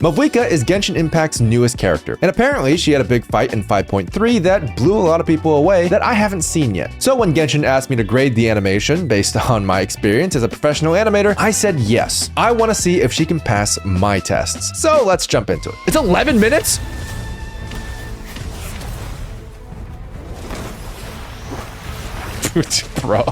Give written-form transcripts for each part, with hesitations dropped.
Mavuika is Genshin Impact's newest character, and apparently she had a big fight in 5.3 that blew a lot of people away that I haven't seen yet. So when Genshin asked me to grade the animation based on my experience as a professional animator, I said yes. I want to see if she can pass my tests. So let's jump into it. It's 11 minutes? Bro.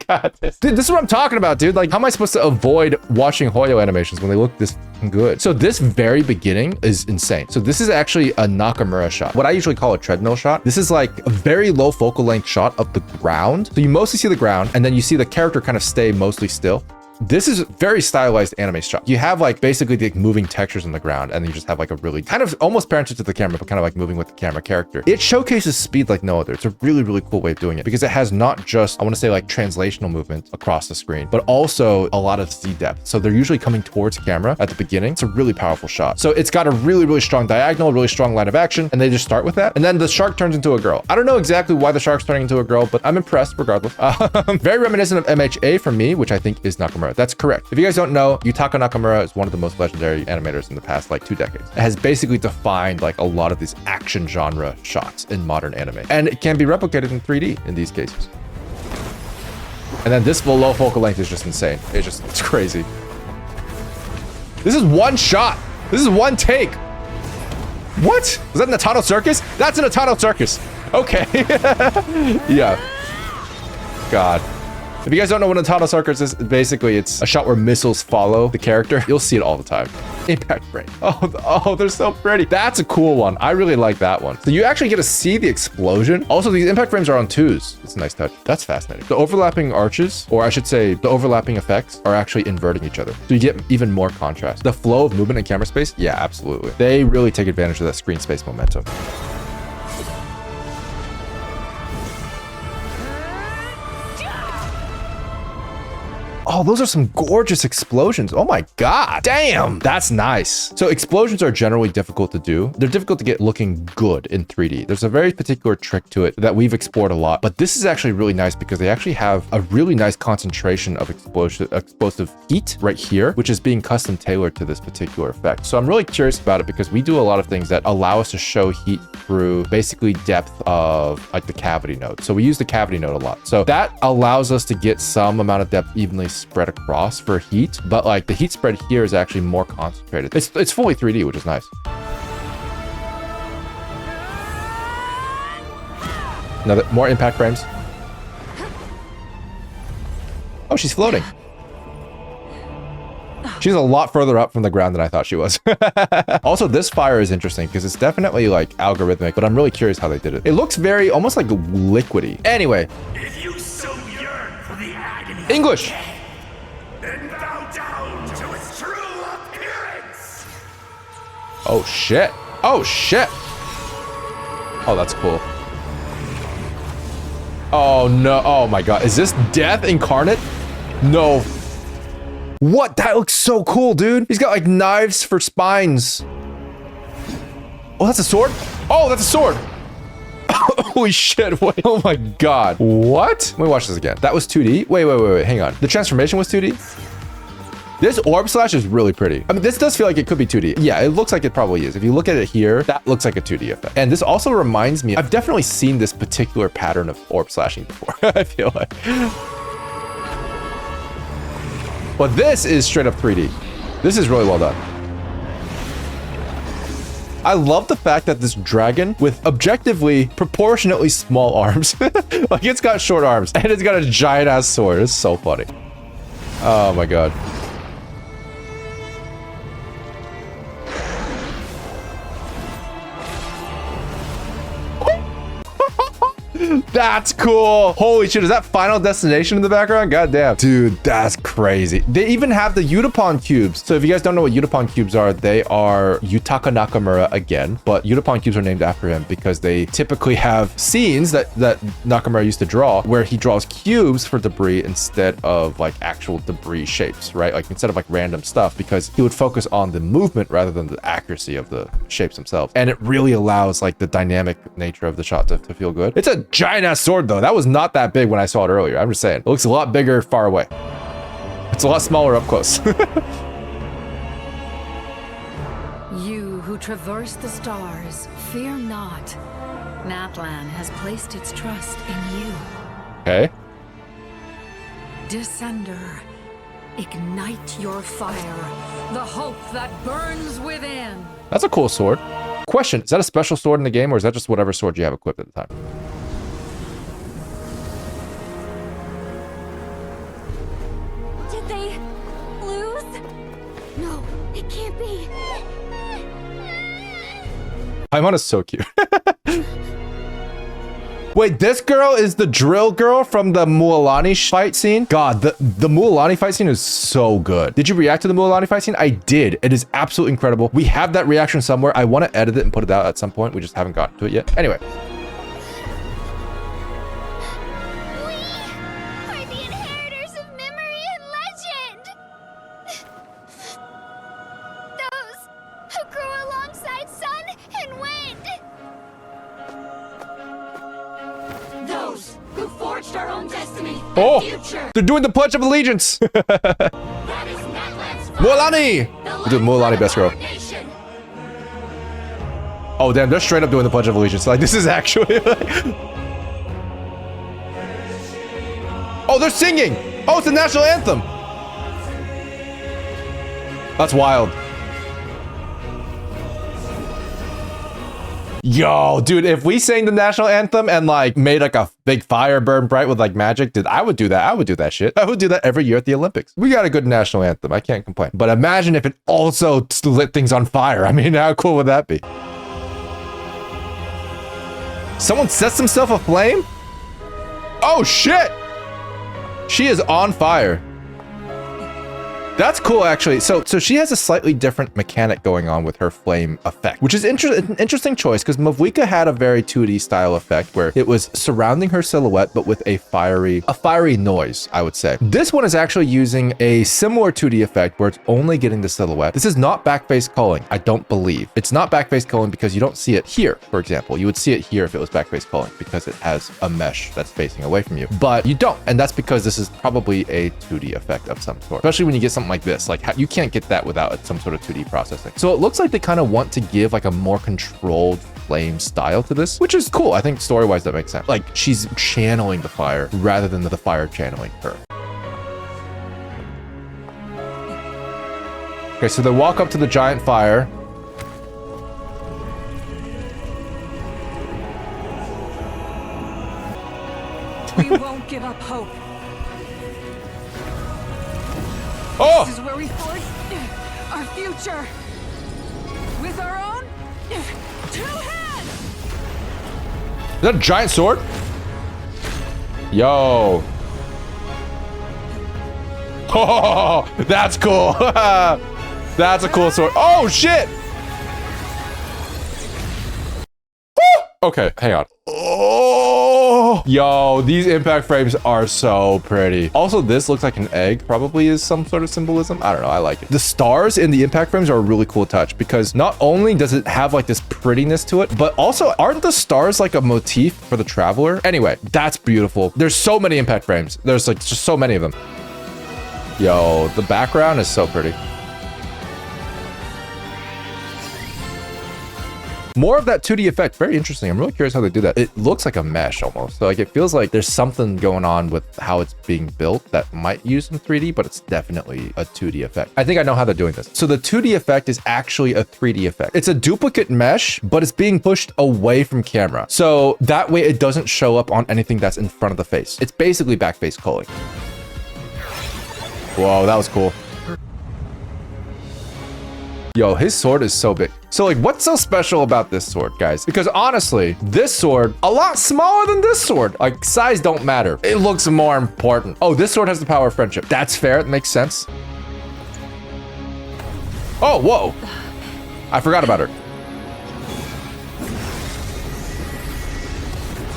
God, dude, this is what I'm talking about, dude. Like, how am I supposed to avoid watching Hoyo animations when they look this good? So this very beginning is insane. So this is actually a Nakamura shot, what I usually call a treadmill shot. This is like a very low focal length shot of the ground. So you mostly see the ground, and then you see the character kind of stay mostly still. This is very stylized anime shot. You have like basically the moving textures on the ground, and you just have like a really kind of almost parented to the camera, but kind of like moving with the camera character. It showcases speed like no other. It's a really, really cool way of doing it because it has not just, I want to say like translational movement across the screen, but also a lot of Z depth. So they're usually coming towards camera at the beginning. It's a really powerful shot. So it's got a really, really strong diagonal, really strong line of action, and they just start with that. And then the shark turns into a girl. I don't know exactly why the shark's turning into a girl, but I'm impressed regardless. Very reminiscent of MHA for me, which I think is Nakamura. That's correct. If you guys don't know, Yutaka Nakamura is one of the most legendary animators in the past like 2 decades. It has basically defined like a lot of these action genre shots in modern anime, and it can be replicated in 3D in these cases. And then this low focal length is just insane. It's crazy. This is one shot. This is one take. What? Was that Natano Circus? That's an Natano Circus. Okay. Yeah. God. If you guys don't know what Natano Circus is, basically it's a shot where missiles follow the character. You'll see it all the time. Impact frame. Oh, they're so pretty. That's a cool one. I really like that one. So you actually get to see the explosion. Also, these impact frames are on 2s. It's a nice touch. That's fascinating. The overlapping arches, or I should say the overlapping effects, are actually inverting each other. So you get even more contrast. The flow of movement in camera space, yeah, absolutely. They really take advantage of that screen space momentum. Oh, those are some gorgeous explosions. Oh my God. Damn. That's nice. So explosions are generally difficult to do. They're difficult to get looking good in 3D. There's a very particular trick to it that we've explored a lot, but this is actually really nice because they actually have a really nice concentration of explosive heat right here, which is being custom tailored to this particular effect. So I'm really curious about it because we do a lot of things that allow us to show heat through basically depth of like the cavity node. So we use the cavity node a lot. So that allows us to get some amount of depth evenly spread across for heat, but like the heat spread here is actually more concentrated. It's fully 3D, which is nice. More impact frames. Oh, she's floating. She's a lot further up from the ground than I thought she was. Also, this fire is interesting because it's definitely like algorithmic, but I'm really curious how they did it. It looks very almost like liquidy. Anyway. If you so yearn for the agony English. then bow down to its true appearance. Oh shit. Oh shit. Oh, that's cool. Oh no. Oh my God. Is this death incarnate? No. What? That looks so cool, dude. He's got like knives for spines. Oh, that's a sword? Oh, that's a sword. Holy shit. Wait. Oh my God. What? Let me watch this again. That was 2D? Wait. Hang on. The transformation was 2D? This orb slash is really pretty. I mean, this does feel like it could be 2D. Yeah, it looks like it probably is. If you look at it here, that looks like a 2D effect. And this also reminds me, I've definitely seen this particular pattern of orb slashing before, I feel like. But this is straight up 3D. This is really well done. I love the fact that this dragon with objectively proportionately small arms, like it's got short arms and it's got a giant ass sword. It's so funny. Oh my God. That's cool. Holy shit, is that Final Destination in the background? God damn. Dude, that's crazy. They even have the Utapon cubes. So if you guys don't know what Utapon cubes are, they are Yutaka Nakamura again, but Utapon cubes are named after him because they typically have scenes that Nakamura used to draw where he draws cubes for debris instead of like actual debris shapes, right? Like instead of like random stuff, because he would focus on the movement rather than the accuracy of the shapes themselves. And it really allows like the dynamic nature of the shot to feel good. It's a giant ass sword though. That was not that big when I saw it earlier. I'm just saying. It looks a lot bigger far away. It's a lot smaller up close. You who traverse the stars, fear not. Natlan has placed its trust in you. Okay. Descender, ignite your fire, the hope that burns within. That's a cool sword. Question, is that a special sword in the game, or is that just whatever sword you have equipped at the time? Did they lose? No, it can't be. Paimon is so cute. Wait, this girl is the drill girl from the Mualani fight scene? God, the Mualani fight scene is so good. Did you react to the Mualani fight scene? I did. It is absolutely incredible. We have that reaction somewhere. I want to edit it and put it out at some point. We just haven't gotten to it yet. Anyway. We are the inheritors of memory and legend. Those who grew alongside sun and wind. Those who forged our own destiny and future. They're doing the Pledge of Allegiance. That is Natlan's Mualani! We're doing Mualani best girl. nation. Oh, damn, they're straight up doing the Pledge of Allegiance. Like, this is actually... Oh, they're singing! Oh, it's the national anthem! That's wild. Yo, dude, if we sang the national anthem and like made like a big fire burn bright with like magic, dude, I would do that. I would do that shit. I would do that every year at the Olympics. We got a good national anthem. I can't complain. But imagine if it also lit things on fire. I mean, how cool would that be? Someone sets himself aflame? Oh, shit. She is on fire. That's cool, actually. So she has a slightly different mechanic going on with her flame effect, which is an interesting choice because Mavuika had a very 2D style effect where it was surrounding her silhouette, but with a fiery noise, I would say. This one is actually using a similar 2D effect where it's only getting the silhouette. This is not backface culling, I don't believe. It's not backface culling because you don't see it here, for example. You would see it here if it was backface culling because it has a mesh that's facing away from you, but you don't. And that's because this is probably a 2D effect of some sort, especially when you get something like this. Like, you can't get that without some sort of 2D processing. So it looks like they kind of want to give like a more controlled flame style to this, which is cool. I think story-wise that makes sense. Like, she's channeling the fire rather than the fire channeling her. Okay, so they walk up to the giant fire. We won't give up hope. Oh! This is where we forge our future. With our own 2 hands. Is that a giant sword? Yo. Oh, that's cool. That's a cool sword. Oh, shit. Woo! Okay, hang on. Oh, yo, these impact frames are so pretty. Also, this looks like an egg, probably is some sort of symbolism. I don't know, I like it. The stars in the impact frames are a really cool touch because not only does it have like this prettiness to it, but also aren't the stars like a motif for the traveler? Anyway, that's beautiful. There's so many impact frames. There's like just so many of them. Yo, the background is so pretty. More of that 2D effect, very interesting. I'm really curious how they do that. It looks like a mesh almost. So like it feels like there's something going on with how it's being built that might use some 3D, but it's definitely a 2D effect. I think I know how they're doing this. So the 2D effect is actually a 3D effect. It's a duplicate mesh, but it's being pushed away from camera. So that way it doesn't show up on anything that's in front of the face. It's basically backface culling. Whoa, that was cool. Yo, his sword is so big. So like, what's so special about this sword, guys? Because honestly, this sword, a lot smaller than this sword. Like, size don't matter. It looks more important. Oh, this sword has the power of friendship. That's fair, it makes sense. Oh, whoa. I forgot about her.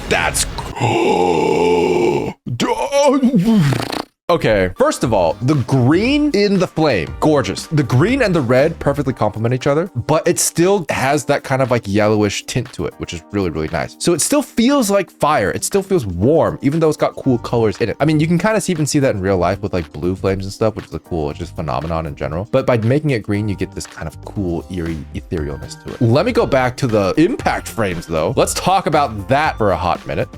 That's... Okay, first of all, the green in the flame, gorgeous. The green and the red perfectly complement each other, but it still has that kind of like yellowish tint to it, which is really, really nice. So it still feels like fire. It still feels warm, even though it's got cool colors in it. I mean, you can kind of even see that in real life with like blue flames and stuff, which is a cool, just phenomenon in general. But by making it green, you get this kind of cool, eerie etherealness to it. Let me go back to the impact frames though. Let's talk about that for a hot minute.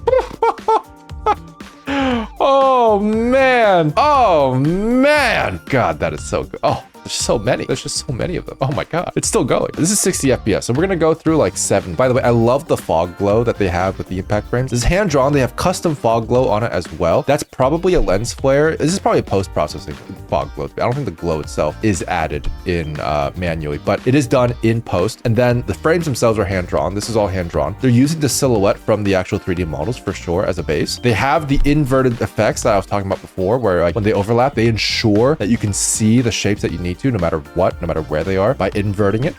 Oh man. Oh man. God, that is so good. Oh, there's so many. There's just so many of them. Oh my God. It's still going. This is 60 FPS. So we're going to go through like 7. By the way, I love the fog glow that they have with the impact frames. This is hand drawn. They have custom fog glow on it as well. That's probably a lens flare. This is probably a post-processing fog glow. I don't think the glow itself is added in manually, but it is done in post. And then the frames themselves are hand drawn. This is all hand drawn. They're using the silhouette from the actual 3D models for sure as a base. They have the inverted effects that I was talking about before, where like when they overlap, they ensure that you can see the shapes that you need to, no matter what, no matter where they are, by inverting it.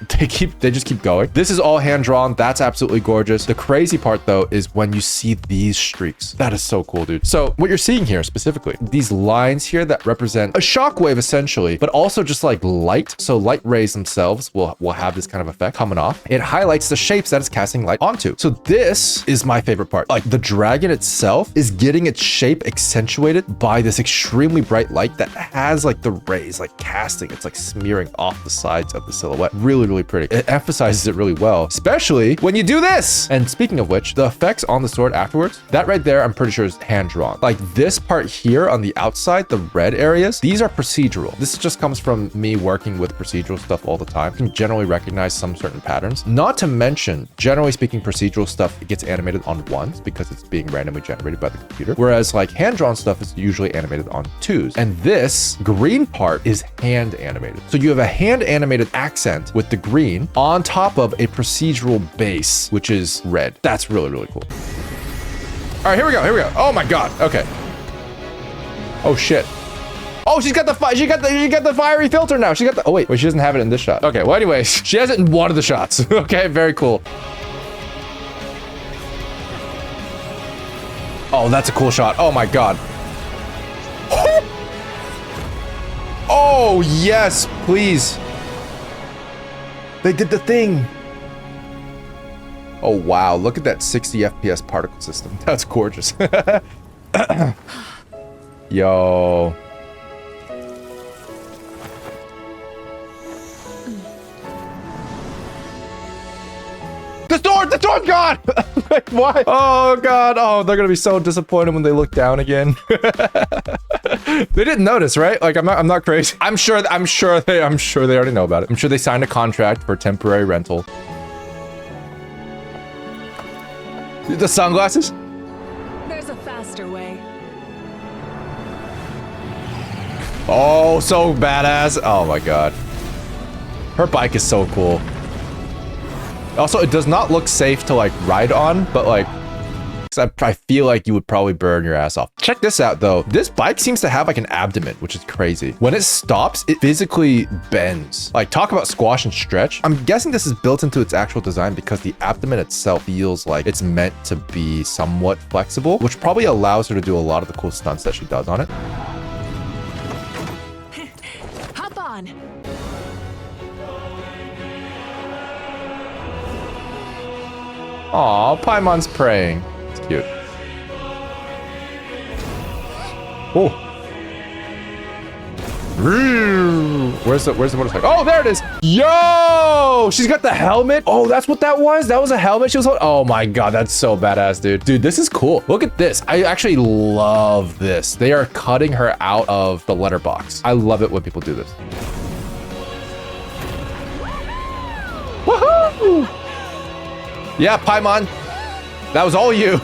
They just keep going. This is all hand drawn. That's absolutely gorgeous. The crazy part though is when you see these streaks. That is so cool, dude. So what you're seeing here specifically, these lines here that represent a shockwave essentially, but also just like light. So light rays themselves will have this kind of effect coming off. It highlights the shapes that it's casting light onto. So this is my favorite part. Like the dragon itself is getting its shape accentuated by this extremely bright light that has like the rays like casting. It's like smearing off the sides of the silhouette. Really, really pretty. It emphasizes it really well, especially when you do this. And speaking of which, the effects on the sword afterwards, that right there, I'm pretty sure is hand drawn. Like this part here on the outside, the red areas, these are procedural. This just comes from me working with procedural stuff all the time. You can generally recognize some certain patterns. Not to mention, generally speaking, procedural stuff, it gets animated on 1s because it's being randomly generated by the computer. Whereas like hand drawn stuff is usually animated on 2s. And this green part is hand animated. So you have a hand animated accent with the green on top of a procedural base, which is red. That's really, really cool. All right, here we go. Here we go. Oh my God. Okay. Oh shit. Oh, she got the fiery filter now. She got the, oh wait, she doesn't have it in this shot. Okay, well anyways, she has it in one of the shots. Okay, very cool. Oh, that's a cool shot. Oh my God. Oh, yes, please. They did the thing. Oh, wow. Look at that 60 FPS particle system. That's gorgeous. Yo. The door's gone! Like, why? Oh, God. Oh, they're going to be so disappointed when they look down again. They didn't notice, right? Like, I'm not crazy. I'm sure they already know about it. I'm sure they signed a contract for temporary rental. The sunglasses? There's a faster way. Oh, so badass. Oh my God. Her bike is so cool. Also, it does not look safe to like ride on, but like, I feel like you would probably burn your ass off. Check this out though. This bike seems to have like an abdomen, which is crazy. When it stops, it physically bends. Like talk about squash and stretch. I'm guessing this is built into its actual design because the abdomen itself feels like it's meant to be somewhat flexible, which probably allows her to do a lot of the cool stunts that she does on it. Hop on. Aw, Paimon's praying. It's cute. Oh. Where's the motorcycle? Oh, there it is. Yo, she's got the helmet. Oh, that's what that was. That was a helmet she was holding. Oh my God, that's so badass, dude. Dude, this is cool. Look at this. I actually love this. They are cutting her out of the letterbox. I love it when people do this. Woohoo! Yeah, Paimon. That was all you.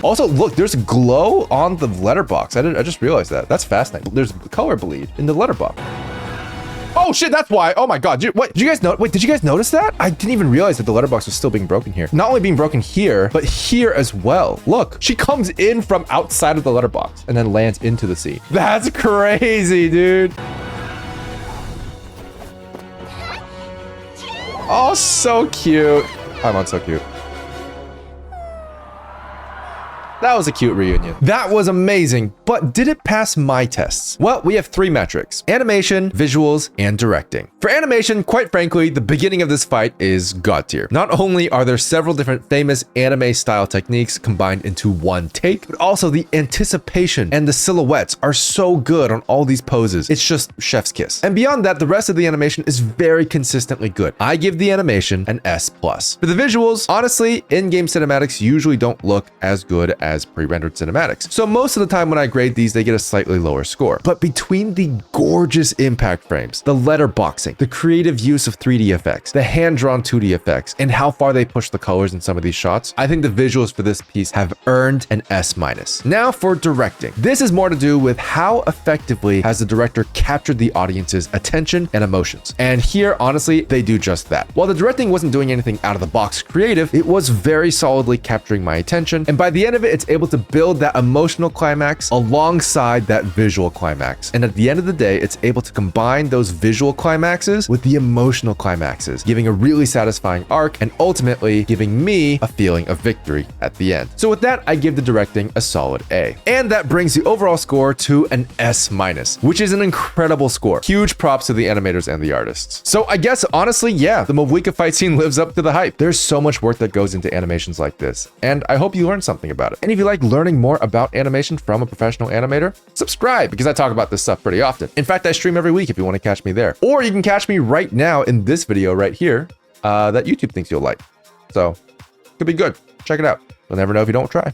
Also, look, there's glow on the letterbox. I just realized that. That's fascinating. There's color bleed in the letterbox. Oh shit, that's why. Oh my God. Did you guys notice that? I didn't even realize that the letterbox was still being broken here. Not only being broken here, but here as well. Look, she comes in from outside of the letterbox and then lands into the sea. That's crazy, dude. Oh, so cute. Paimon's so cute. That was a cute reunion. That was amazing, but did it pass my tests? Well, we have 3 metrics: animation, visuals, and directing. For animation, quite frankly, the beginning of this fight is god tier. Not only are there several different famous anime style techniques combined into one take, but also the anticipation and the silhouettes are so good on all these poses. It's just chef's kiss. And beyond that, the rest of the animation is very consistently good. I give the animation an S+. For the visuals, honestly, in-game cinematics usually don't look as good as pre-rendered cinematics. So most of the time when I grade these, they get a slightly lower score. But between the gorgeous impact frames, the letterboxing, the creative use of 3D effects, the hand-drawn 2D effects, and how far they push the colors in some of these shots, I think the visuals for this piece have earned an S-. Now for directing. This is more to do with how effectively has the director captured the audience's attention and emotions. And here, honestly, they do just that. While the directing wasn't doing anything out of the box creative, it was very solidly capturing my attention. And by the end of it, it's able to build that emotional climax alongside that visual climax. And at the end of the day, it's able to combine those visual climaxes with the emotional climaxes, giving a really satisfying arc and ultimately giving me a feeling of victory at the end. So with that, I give the directing a solid A. And that brings the overall score to an S-, which is an incredible score. Huge props to the animators and the artists. So I guess honestly, yeah, the Mavuika fight scene lives up to the hype. There's so much work that goes into animations like this, and I hope you learned something about it. And if you like learning more about animation from a professional animator, subscribe, because I talk about this stuff pretty often. In fact, I stream every week if you want to catch me there. Or you can catch me right now in this video right here that YouTube thinks you'll like. So, could be good. Check it out. You'll never know if you don't try.